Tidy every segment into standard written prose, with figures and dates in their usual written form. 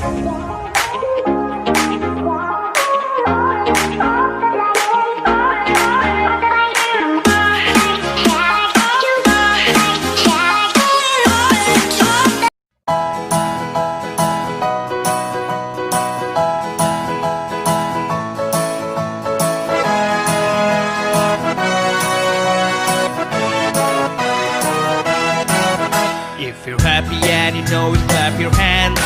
If you're happy and you know it, clap your hands.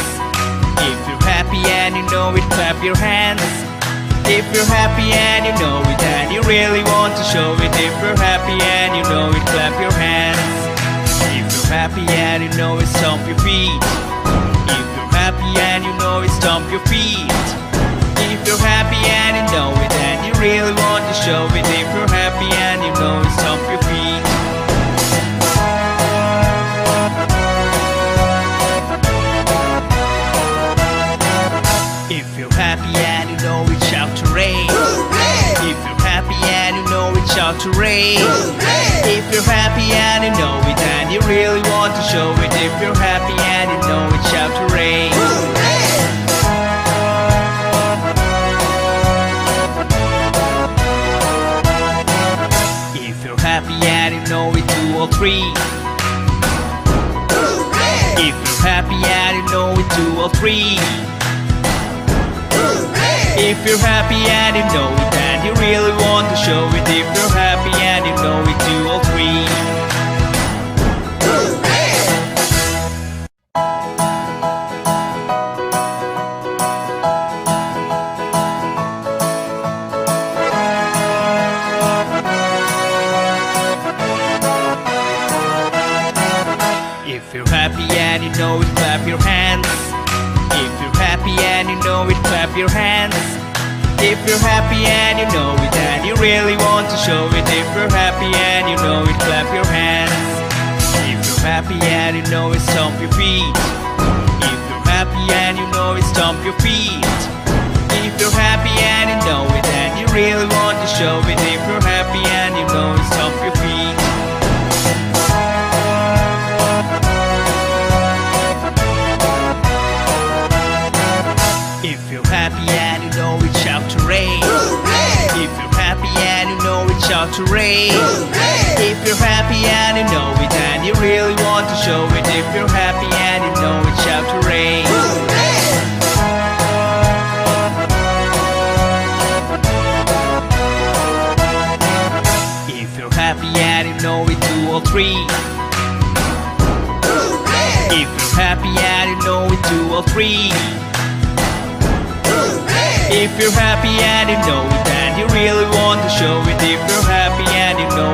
If you're happy and you know it, clap your hands. If you're happy and you know it and you really want to show it. If you're happy and you know it, clap your hands. If you're happy and you know it, stomp your feet. If you're happy and you know it, stomp your feet. If you're happy and you know it and you really want to show it. If you're happy and you know it, stomp your feet. If you're happy and you know it, shout hooray! If you're happy and you know it, shout hooray! If you're happy and you know it and you really want to show it. If you're happy and you know it, shout hooray! If you're happy and you know it, 2 or 3. If you're happy and you know it, 2 or 3. If you're happy and you know it and you really want to show it. If you're happy and you know it, 2 or 3. If you're happy and you know it, clap your hands. If you're happy and you know it, clap your hands. If you're happy and you know it and you really want to show it. If you're happy and you know it, clap your hands. If you're happy and you know it, stomp your feet. If you're happy and you know it, stomp your feet. If you're happy and you know it and you really want to show it. If you're happy and you know it, stomp your feet. If you're happy and you know it, shout hooray! If you're happy and you know it, shout hooray! If you're happy and you know it and you really want to show it. If you're happy and you know it, shout hooray! If you're happy and you know it, 2 or 3. If you're happy and you know it, 2 or 3. If you're happy and you know it and you really want to show it. If you're happy and you know